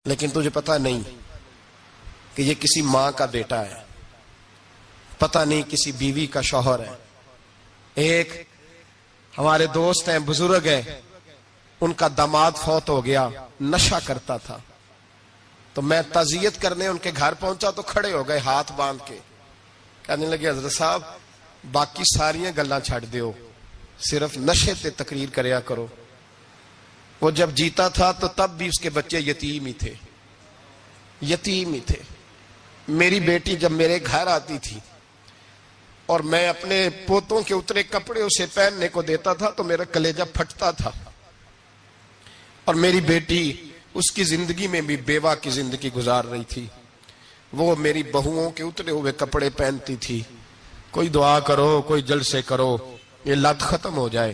لیکن تجھے پتہ نہیں کہ یہ کسی ماں کا بیٹا ہے، پتہ نہیں کسی بیوی کا شوہر ہے۔ ایک ہمارے دوست ہیں، بزرگ ہیں، ان کا داماد فوت ہو گیا، نشہ کرتا تھا، تو میں تعزیت کرنے ان کے گھر پہنچا تو کھڑے ہو گئے ہاتھ باندھ کے، کہنے لگے حضرت صاحب باقی ساریاں گلاں چھڑ دیو، صرف نشے تے تقریر کریا کرو۔ وہ جب جیتا تھا تو تب بھی اس کے بچے یتیم ہی تھے، یتیم ہی تھے۔ میری بیٹی جب میرے گھر آتی تھی اور میں اپنے پوتوں کے اترے کپڑے اسے پہننے کو دیتا تھا تو میرا کلیجہ پھٹتا تھا، اور میری بیٹی اس کی زندگی میں بھی بیوہ کی زندگی گزار رہی تھی، وہ میری بہوؤں کے اترے ہوئے کپڑے پہنتی تھی۔ کوئی دعا کرو، کوئی جلسے کرو، یہ لت ختم ہو جائے۔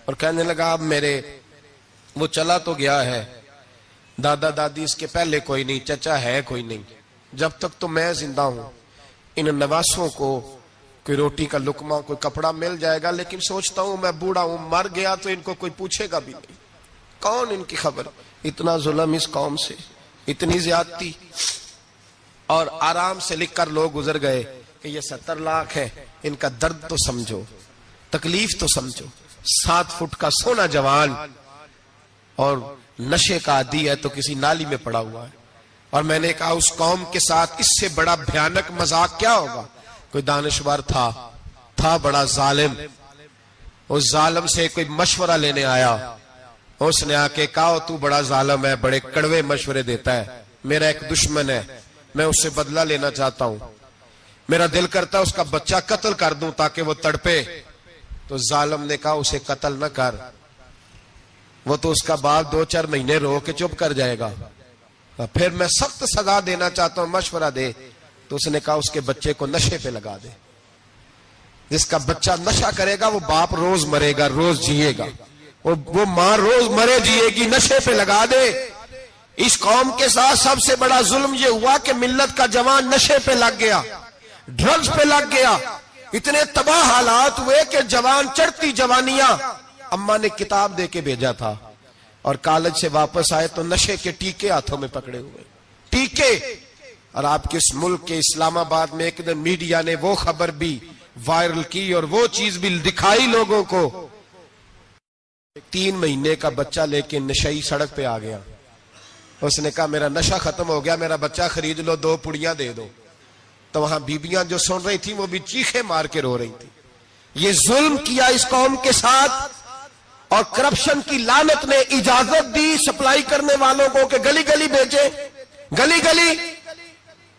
اور کہنے لگا اب میرے وہ چلا تو گیا ہے، دادا دادی اس کے پہلے کوئی نہیں، چچا ہے کوئی نہیں، جب تک تو میں زندہ ہوں ان نواسوں کو کوئی روٹی کا لقمہ، کوئی کپڑا مل جائے گا، لیکن سوچتا ہوں میں بوڑھا ہوں، مر گیا تو ان کو کوئی پوچھے گا بھی نہیں، کون ان کی خبر۔ اتنا ظلم اس قوم سے، اتنی زیادتی، اور آرام سے لکھ کر لوگ گزر گئے کہ یہ 70 لاکھ ہے، ان کا درد تو سمجھو، تکلیف تو سمجھو۔ 7 فٹ کا سونا جوان اور نشے کا عادی ہے تو کسی نالی میں پڑا ہوا ہے۔ اور میں نے کہا اس قوم کے ساتھ اس سے بڑا بھیانک مذاق کیا ہوگا۔ کوئی دانشور تھا بڑا ظالم، اس ظالم سے کوئی مشورہ لینے آیا، اس نے آ کے کہا تو بڑا ظالم ہے، بڑے کڑوے مشورے دیتا ہے، میرا ایک دشمن ہے، میں اس سے بدلہ لینا چاہتا ہوں، میرا دل کرتا ہے اس کا بچہ قتل کر دوں تاکہ وہ تڑپے۔ تو ظالم نے کہا اسے قتل نہ کر، وہ تو اس کا باپ 2-4 مہینے رو کے چپ کر جائے گا، پھر میں سخت سزا دینا چاہتا ہوں، مشورہ دے۔ تو اس نے کہا اس کے بچے کو نشے پہ لگا دے، جس کا بچہ نشہ کرے گا وہ باپ روز مرے گا، روز جیے گا، وہ ماں روز مرے جیے گی، نشے پہ لگا دے۔ اس قوم کے ساتھ سب سے بڑا ظلم یہ ہوا کہ ملت کا جوان نشے پہ لگ گیا، ڈرگز پہ لگ گیا، اتنے تباہ حالات ہوئے کہ جوان چڑھتی جوانیاں، اماں نے کتاب دے کے بھیجا تھا، اور کالج سے واپس آئے تو نشے کے ٹیکے ہاتھوں میں پکڑے ہوئے، ٹیکے۔ اور آپ کے اس ملک کے اسلام آباد میں ایک دن میڈیا نے وہ خبر بھی وائرل کی اور وہ چیز بھی دکھائی لوگوں کو، 3 مہینے کا بچہ لے کے نشئی سڑک پہ آ گیا، اس نے کہا میرا نشہ ختم ہو گیا، میرا بچہ خرید لو، 2 پڑیاں دے دو۔ تو وہاں بیبیاں جو سن رہی تھی وہ بھی چیخے مار کے رو رہی تھی۔ یہ ظلم کیا اس قوم کے ساتھ، اور کرپشن کی لعنت نے اجازت دی سپلائی کرنے والوں کو کہ گلی گلی بھیجے، گلی گلی۔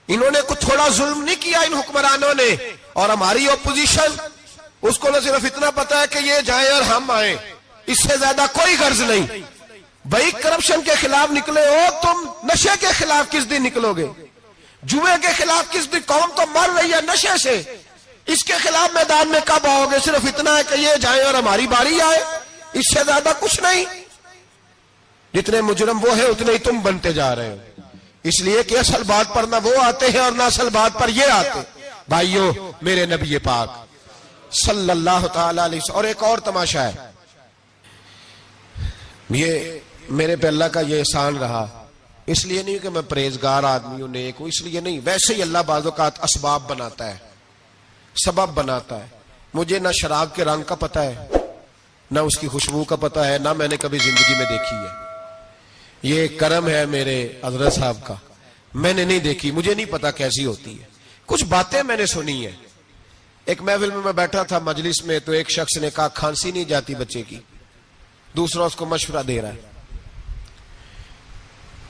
انہوں نے کچھ تھوڑا ظلم نہیں کیا ان حکمرانوں نے، اور ہماری اپوزیشن اس کو نہ صرف اتنا پتا ہے کہ یہ جائیں اور ہم آئیں، اس سے زیادہ کوئی غرض نہیں۔ بھائی کرپشن کے خلاف نکلے ہو تم، نشے کے خلاف کس دن نکلو گے؟ جوئے کے خلاف کس دن؟ قوم تو مر رہی ہے نشے سے، اس کے خلاف میدان میں کب آؤ گے؟ صرف اتنا ہے کہ یہ جائیں اور ہماری باری آئے، اس سے زیادہ کچھ نہیں۔ جتنے مجرم وہ ہیں اتنے ہی تم بنتے جا رہے ہو، اس لیے کہ اصل بات پر نہ وہ آتے ہیں اور نہ اصل بات پر یہ آتے۔ بھائیو، میرے نبی پاک صلی اللہ تعالی علیہ وسلم۔ اور ایک اور تماشا ہے، یہ میرے پہ اللہ کا یہ احسان رہا، اس لیے نہیں کہ میں پرہیزگار آدمی ہوں، نیک ہوں، اس لیے نہیں، ویسے ہی اللہ بعض اوقات اسباب بناتا ہے، سبب بناتا ہے۔ مجھے نہ شراب کے رنگ کا پتہ ہے، نہ اس کی خوشبو کا پتہ ہے، نہ میں نے کبھی زندگی میں دیکھی ہے، یہ کرم ہے میرے حضرت صاحب کا، میں نے نہیں دیکھی، مجھے نہیں پتا کیسی ہوتی ہے، کچھ باتیں میں نے سنی ہیں۔ ایک محفل میں بیٹھا تھا مجلس میں، تو ایک شخص نے کہا کھانسی نہیں جاتی بچے کی، دوسرا اس کو مشورہ دے رہا ہے،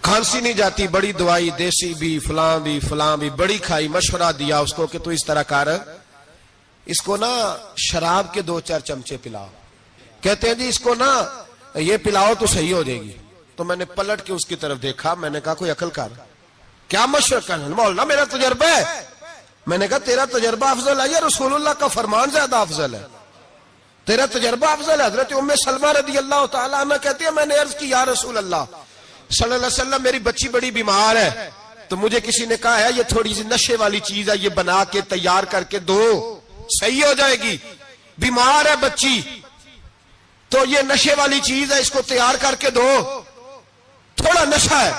کھانسی نہیں جاتی، بڑی دوائی دیسی بھی فلاں بھی بڑی کھائی، مشورہ دیا اس کو کہ تو اس طرح کر، اس کو نا شراب کے 2-4 چمچے پلاؤ، کہتے ہیں جی اس کو نا یہ پلاؤ تو صحیح ہو جائے گی۔ تو میں نے پلٹ کے اس کی طرف دیکھا، میں نے کہا کوئی عقل کر، کیا مشورہ کرنا؟ مولانا میرا تجربہ ہے۔ میں نے کہا تیرا تجربہ افضل ہے یا رسول اللہ کا فرمان زیادہ افضل ہے؟ تیرا تجربہ افضل ہے۔ حضرت ام سلمہ رضی اللہ تعالیٰ عنہ کہتی ہے میں نے عرض کی یا رسول اللہ صلی اللہ علیہ وسلم میری بچی بڑی بیمار ہے، تو مجھے کسی نے کہا ہے یہ تھوڑی سی نشے والی چیز ہے، یہ بنا کے تیار کر کے دو، صحیح ہو جائے گی، بیمار ہے بچی تو یہ نشے والی چیز ہے، اس کو تیار کر کے دو، تھوڑا نشہ ہے۔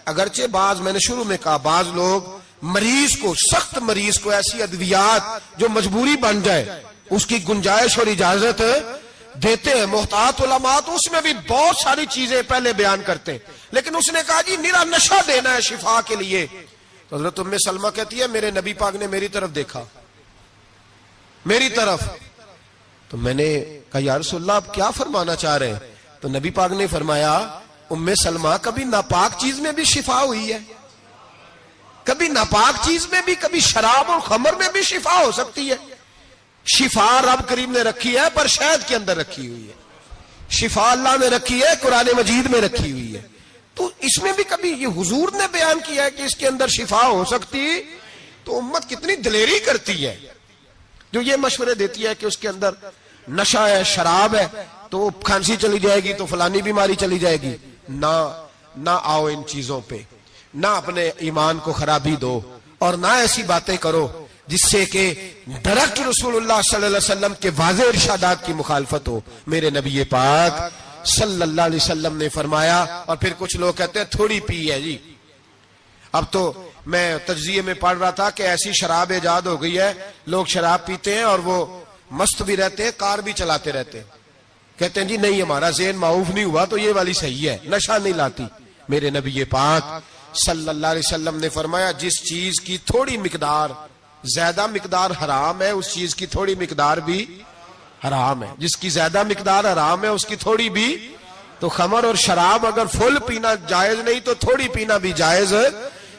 اگرچہ بعض میں نے شروع میں کہا بعض لوگ مریض کو, سخت مریض کو ایسی ادویات جو مجبوری بن جائے اس کی گنجائش اور اجازت دیتے ہیں. محتاط علماء تو اس میں بھی بہت ساری چیزیں پہلے بیان کرتے ہیں, لیکن اس نے کہا جی نرا نشہ دینا ہے شفا کے لیے. تو حضرت ام سلمہ کہتی ہے میرے نبی پاک نے میری طرف دیکھا, میری طرف, تو میں نے کہا یا رسول اللہ آپ کیا فرمانا چاہ رہے ہیں؟ تو نبی پاک نے فرمایا ام سلمہ کبھی ناپاک چیز میں بھی شفا ہوئی ہے, کبھی ناپاک چیز میں بھی, کبھی شراب اور خمر میں بھی شفا ہو سکتی ہے. شفا رب کریم نے رکھی ہے پر شہد کے اندر رکھی ہوئی ہے, شفا اللہ نے رکھی ہے قرآن مجید میں رکھی ہوئی ہے. تو اس میں بھی کبھی یہ حضور نے بیان کیا ہے کہ اس کے اندر شفا ہو سکتی, تو امت کتنی دلیری کرتی ہے جو یہ مشورے دیتی ہے کہ اس کے اندر نشہ ہے, شراب ہے, تو کھانسی چلی جائے گی تو فلانی بیماری چلی جائے گی. نہ آؤ ان چیزوں پہ, نہ اپنے ایمان کو خرابی دو, اور نہ ایسی باتیں کرو جس سے کہ ڈائریکٹ رسول اللہ صلی اللہ علیہ وسلم کے واضح ارشادات کی مخالفت ہو. میرے نبی پاک صلی اللہ علیہ وسلم نے فرمایا, اور پھر کچھ لوگ کہتے ہیں تھوڑی پی ہے جی. اب تو میں تجزیے میں پڑھ رہا تھا کہ ایسی شراب ایجاد ہو گئی ہے, لوگ شراب پیتے ہیں اور وہ مست بھی رہتے ہیں, کار بھی چلاتے رہتے ہیں, کہتے ہیں جی نہیں ہمارا ذہن معاف نہیں ہوا تو یہ والی صحیح ہے, نشہ نہیں لاتی. میرے نبی پاک صلی اللہ علیہ وسلم نے فرمایا جس چیز کی تھوڑی مقدار, زیادہ مقدار حرام ہے اس چیز کی تھوڑی مقدار بھی حرام ہے. جس کی زیادہ مقدار حرام ہے اس کی تھوڑی بھی. تو خمر اور شراب اگر فل پینا جائز نہیں تو تھوڑی پینا بھی جائز,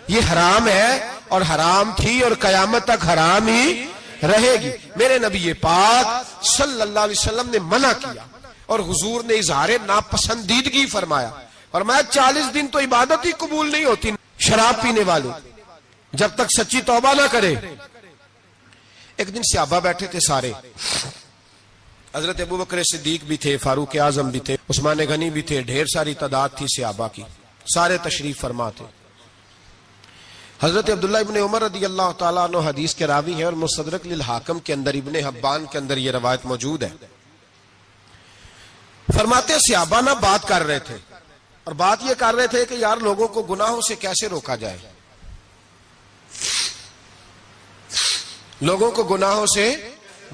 یہ حرام ہے اور حرام تھی اور قیامت تک حرام ہی رہے گی. میرے نبی پاک صلی اللہ علیہ وسلم نے منع کیا اور حضور نے اظہار ناپسندیدگی فرمایا, فرمایا 40 دن تو عبادت ہی قبول نہیں ہوتی شراب پینے والے جب تک سچی توبہ نہ کرے. ایک دن صحابہ بیٹھے تھے سارے, حضرت ابوبکر صدیق بھی تھے, فاروق اعظم بھی تھے, عثمان غنی بھی تھے, ڈھیر ساری تعداد تھی صحابہ کی, سارے تشریف فرما تھے. حضرت عبداللہ ابن عمر رضی اللہ تعالیٰ عنہ حدیث کے راوی ہیں اور مستدرک للحاکم کے اندر, ابن حبان کے اندر یہ روایت موجود ہے. فرماتے صحابہ نہ بات کر رہے تھے, اور بات یہ کر رہے تھے کہ یار لوگوں کو گناہوں سے کیسے روکا جائے, لوگوں کو گناہوں سے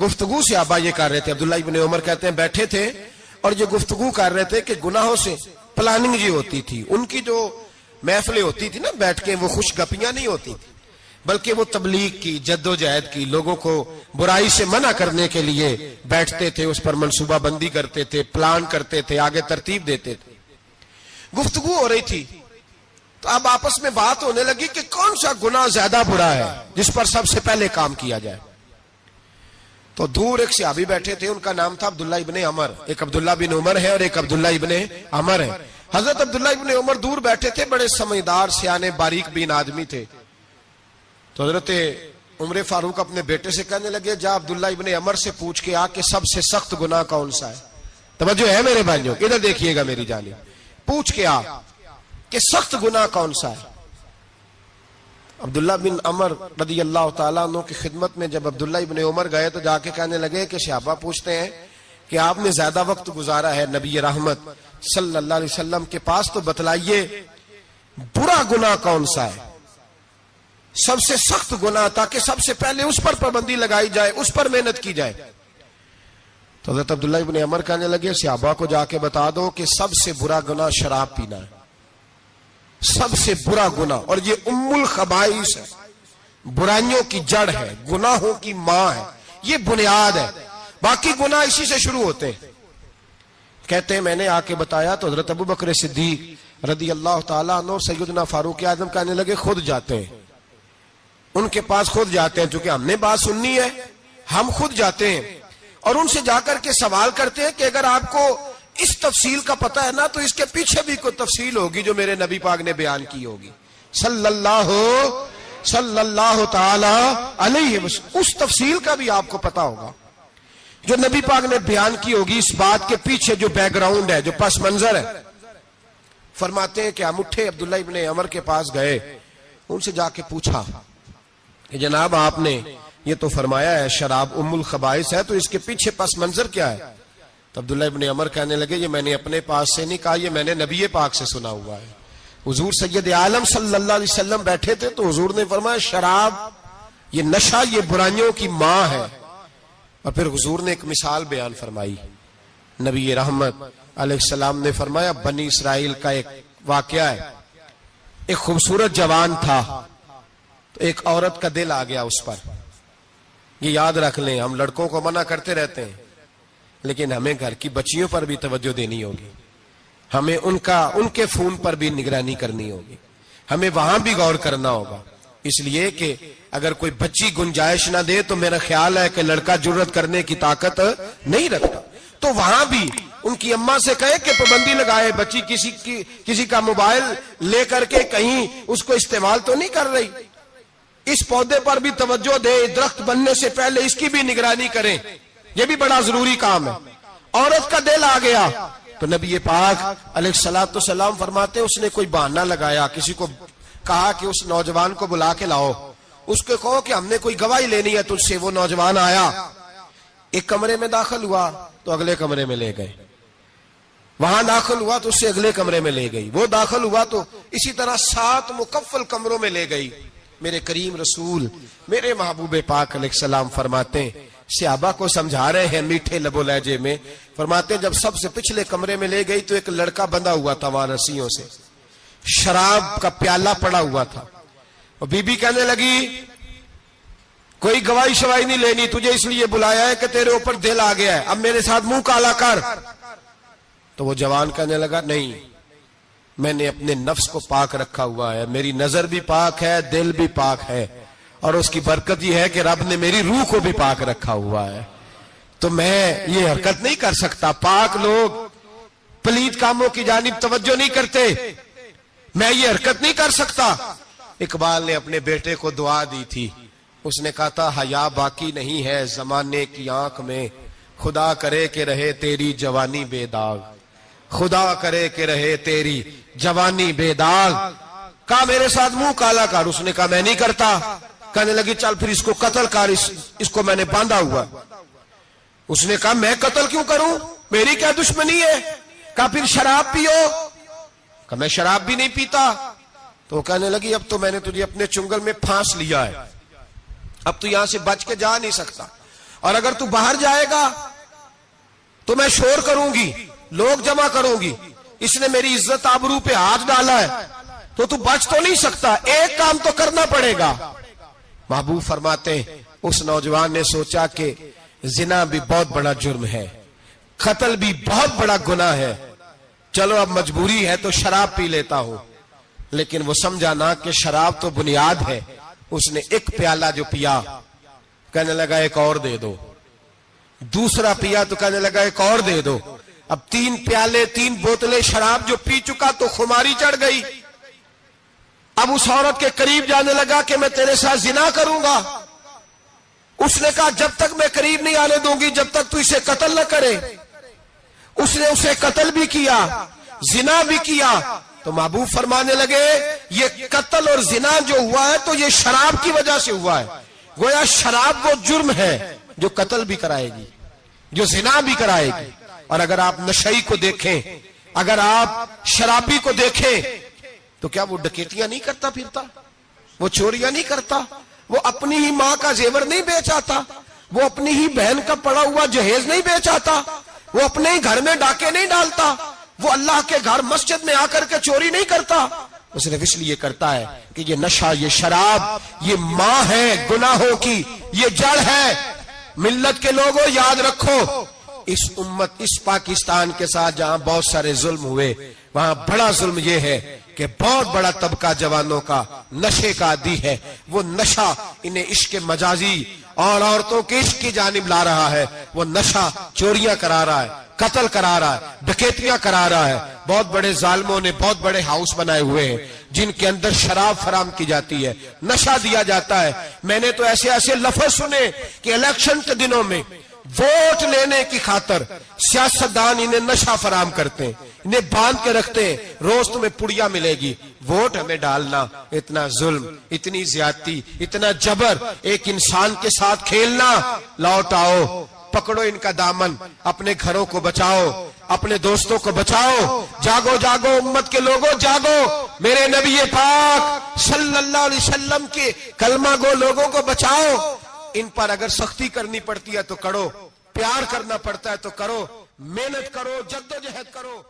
گفتگو صحابہ یہ کر رہے تھے. عبداللہ ابن عمر کہتے ہیں بیٹھے تھے اور یہ گفتگو کر رہے تھے کہ گناہوں سے پلاننگ جی ہوتی تھی, ان کی جو محفلیں ہوتی تھی نا بیٹھ کے, وہ خوش گپیاں نہیں ہوتی تھی بلکہ وہ تبلیغ کی, جد و جہد کی, لوگوں کو برائی سے منع کرنے کے لیے بیٹھتے تھے, اس پر منصوبہ بندی کرتے تھے, پلان کرتے تھے, آگے ترتیب دیتے تھے. گفتگو ہو رہی تھی تو اب آپس میں بات ہونے لگی کہ کون سا گناہ زیادہ برا ہے جس پر سب سے پہلے کام کیا جائے. تو دور ایک صحابی بیٹھے تھے, ان کا نام تھا عبداللہ ابن عمر. ایک عبداللہ بن عمر ہے اور ایک عبداللہ ابن عمر ہے. حضرت عبداللہ ابن عمر دور بیٹھے تھے, بڑے سمجھدار سیانے باریک بین آدمی تھے. تو حضرت عمر فاروق اپنے بیٹے سے کہنے لگے جا عبداللہ ابن عمر سے پوچھ کے آ کہ سب سے سخت گناہ کون سا ہے. توجہ ہے میرے بھائیوں, ادھر دیکھیے گا میری جانب, پوچھ کے آ کہ سخت گناہ کون سا ہے. عبداللہ بن عمر رضی اللہ تعالیٰ عنہ کی خدمت میں جب عبداللہ ابن عمر گئے تو جا کے کہنے لگے کہ صحابہ پوچھتے ہیں کہ آپ نے زیادہ وقت گزارا ہے نبی رحمت صلی اللہ علیہ وسلم کے پاس, تو بتلائیے برا گناہ کون سا ہے, سب سے سخت گناہ, تاکہ سب سے پہلے اس پر پابندی لگائی جائے, اس پر محنت کی جائے. تو حضرت عبداللہ ابن عمر کہنے لگے صحابہ کو جا کے بتا دو کہ سب سے برا گناہ شراب پینا ہے, سب سے برا گناہ, اور یہ ام الخبائث ہے, برائیوں کی جڑ ہے, گناہوں کی ماں ہے, یہ بنیاد ہے, باقی گناہ اسی سے شروع ہوتے. کہتے ہیں میں نے آ کے بتایا تو حضرت ابوبکر صدیق رضی اللہ تعالیٰ عنہ سیدنا فاروق اعظم کہنے لگے خود جاتے ہیں, ان کے پاس خود جاتے ہیں, چونکہ ہم نے بات سننی ہے ہم خود جاتے ہیں اور ان سے جا کر کے سوال کرتے ہیں کہ اگر آپ کو اس تفصیل کا پتہ ہے نا تو اس کے پیچھے بھی کوئی تفصیل ہوگی جو میرے نبی پاک نے بیان کی ہوگی صلی اللہ تعالی علیہ وسلم, اس تفصیل کا بھی آپ کو پتہ ہوگا جو نبی پاک نے بیان کی ہوگی, اس بات کے پیچھے جو بیک گراؤنڈ ہے, جو پس منظر ہے. فرماتے ہیں کہ ہم اٹھے, عبداللہ ابن عمر کے پاس گئے, ان سے جا کے پوچھا کہ جناب آپ نے یہ تو فرمایا ہے شراب ام الخبائث ہے, تو اس کے پیچھے پس منظر کیا ہے؟ تو عبداللہ ابن عمر کہنے لگے یہ میں نے اپنے پاس سے نہیں کہا, یہ میں نے نبی پاک سے سنا ہوا ہے. حضور سید عالم صلی اللہ علیہ وسلم بیٹھے تھے تو حضور نے فرمایا شراب یہ نشہ یہ برائیوں کی ماں ہے. اور پھر حضور نے ایک مثال بیان فرمائی. نبی رحمت علیہ السلام نے فرمایا بنی اسرائیل کا ایک واقعہ ہے. ایک خوبصورت جوان تھا تو ایک عورت کا دل آ گیا اس پر. یہ یاد رکھ لیں, ہم لڑکوں کو منع کرتے رہتے ہیں لیکن ہمیں گھر کی بچیوں پر بھی توجہ دینی ہوگی, ہمیں ان کے فون پر بھی نگرانی کرنی ہوگی, ہمیں وہاں بھی غور کرنا ہوگا. اس لیے کہ اگر کوئی بچی گنجائش نہ دے تو میرا خیال ہے کہ لڑکا جرت کرنے کی طاقت نہیں رکھتا. تو وہاں بھی ان کی اماں سے کہے کہ پابندی لگائے, بچی کسی کا موبائل لے کر کے کہیں اس کو استعمال تو نہیں کر رہی, اس پودے پر بھی توجہ دے, درخت بننے سے پہلے اس کی بھی نگرانی کریں, یہ بھی بڑا ضروری کام ہے. عورت کا دل آ گیا تو نبی پاک علیہ الصلوۃ والسلام فرماتے اس نے کوئی بہانہ لگایا, کسی کو کہا کہ اس نوجوان کو بلا کے لاؤ, اس کو کہو کہ ہم نے کوئی گواہی لینی ہے تجھ سے. وہ نوجوان آیا, ایک کمرے میں داخل ہوا تو اگلے کمرے میں لے گئے, وہاں داخل ہوا تو اس سے اگلے کمرے میں لے گئی, وہ داخل ہوا تو اسی طرح 7 مکفل کمروں میں لے گئی. میرے کریم رسول میرے محبوب پاک علیہ السلام فرماتے ہیں, صحابہ کو سمجھا رہے ہیں میٹھے لب و لہجے میں, فرماتے ہیں جب سب سے پچھلے کمرے میں لے گئی تو ایک لڑکا بندھا ہوا تھا وہاں رسیوں سے, شراب کا پیالہ پڑا ہوا تھا. اور بی بی کہنے لگی کوئی گواہی شوائی نہیں لینی, تجھے اس لیے بلایا ہے کہ تیرے اوپر دل آ گیا ہے, اب میرے ساتھ منہ کالا کر. تو وہ جوان کہنے لگا نہیں, میں نے اپنے نفس کو پاک رکھا ہوا ہے, میری نظر بھی پاک ہے, دل بھی پاک ہے, اور اس کی برکت یہ ہے کہ رب نے میری روح کو بھی پاک رکھا ہوا ہے, تو میں یہ حرکت نہیں کر سکتا. پاک لوگ پلید کاموں کی جانب توجہ نہیں کرتے, میں یہ حرکت نہیں کر سکتا. اقبال نے اپنے بیٹے کو دعا دی تھی, اس نے کہا تھا حیا باقی نہیں ہے زمانے کی آنکھ میں, خدا کرے کہ رہے تیری جوانی بے داغ, خدا کرے کہ رہے تیری جوانی بے داغ. کہا میرے ساتھ منہ کالا کر, اس نے کہا میں نہیں کرتا. کہنے لگی چل پھر اس کو قتل کر, اس کو میں نے باندھا ہوا. اس نے کہا میں قتل کیوں کروں, میری کیا دشمنی ہے. کہا پھر شراب پیو, کہا میں شراب بھی نہیں پیتا. تو وہ کہنے لگی اب تو میں نے تجھے اپنے چنگل میں پھانس لیا ہے, اب تو یہاں سے بچ کے جا نہیں سکتا, اور اگر تو باہر جائے گا تو میں شور کروں گی, لوگ جمع کروں گی, اس نے میری عزت آبرو پہ ہاتھ ڈالا ہے, تو بچ تو نہیں سکتا, ایک کام تو کرنا پڑے گا. محبوب فرماتے ہیں اس نوجوان نے سوچا کہ زنا بھی بہت بڑا جرم ہے, قتل بھی بہت بڑا گناہ ہے, چلو اب مجبوری ہے تو شراب پی لیتا ہوں. لیکن وہ سمجھا نہ کہ شراب تو بنیاد ہے. اس نے ایک پیالہ جو پیا, کہنے لگا ایک اور دے دو, دوسرا پیا تو کہنے لگا ایک اور دے دو. اب 3 پیالے 3 بوتلیں شراب جو پی چکا تو خماری چڑھ گئی. اب اس عورت کے قریب جانے لگا کہ میں تیرے ساتھ زنا کروں گا. اس نے کہا جب تک میں قریب نہیں آنے دوں گی جب تک تو اسے قتل نہ کرے. اس نے اسے قتل بھی کیا, زنا بھی کیا. تو محبوب فرمانے لگے یہ قتل اور زنا جو ہوا ہے تو یہ شراب کی وجہ سے ہوا ہے. گویا شراب وہ جرم ہے جو قتل بھی کرائے گی, جو زنا بھی کرائے گی. اور اگر آپ نشئی کو دیکھیں, اگر آپ شرابی کو دیکھیں تو کیا وہ ڈکیتیاں نہیں کرتا پھرتا, وہ چوریاں نہیں کرتا, وہ اپنی ہی ماں کا زیور نہیں بیچ آتا, وہ اپنی ہی بہن کا پڑا ہوا جہیز نہیں بیچ آتا, وہ اپنے ہی گھر میں ڈاکے نہیں ڈالتا, وہ اللہ کے گھر مسجد میں آ کر کے چوری نہیں کرتا. وہ صرف اس لیے کرتا ہے کہ یہ نشہ, یہ شراب, یہ ماں ہے گناہوں کی, یہ جڑ ہے. ملت کے لوگوں یاد رکھو, اس امت اس پاکستان کے ساتھ جہاں بہت سارے ظلم ہوئے وہاں بڑا ظلم یہ ہے کہ بہت بڑا طبقہ جوانوں کا نشے کا عادی ہے. وہ نشہ انہیں عشق مجازی اور عورتوں کے عشق کی جانب لا رہا ہے. وہ نشہ چوریاں کرا رہا ہے, قتل کرا رہا ہے, ڈکیتیاں کرا رہا ہے. بہت بڑے ظالموں نے بہت بڑے ہاؤس بنائے ہوئے ہیں جن کے اندر شراب فراہم کی جاتی ہے, نشہ دیا جاتا ہے. میں نے تو ایسے ایسے لفظ سنے کہ الیکشن کے دنوں میں ووٹ لینے کی خاطر سیاستدان انہیں نشہ فراہم کرتے ہیں, انہیں باندھ کے رکھتے ہیں, روز تمہیں پڑیا ملے گی, ووٹ ہمیں ڈالنا. اتنا ظلم, اتنی زیادتی, اتنا جبر, ایک انسان کے ساتھ کھیلنا. لوٹ آؤ, پکڑو ان کا دامن, اپنے گھروں کو بچاؤ. اپنے دوستوں کو بچاؤ. جاگو جاگو امت کے لوگوں جاگو. میرے نبی پاک صلی اللہ علیہ وسلم کے کلمہ گو لوگوں کو بچاؤ. ان پر اگر سختی کرنی پڑتی ہے تو کرو, پیار کرنا پڑتا ہے تو کرو, محنت کرو, جدوجہد کرو.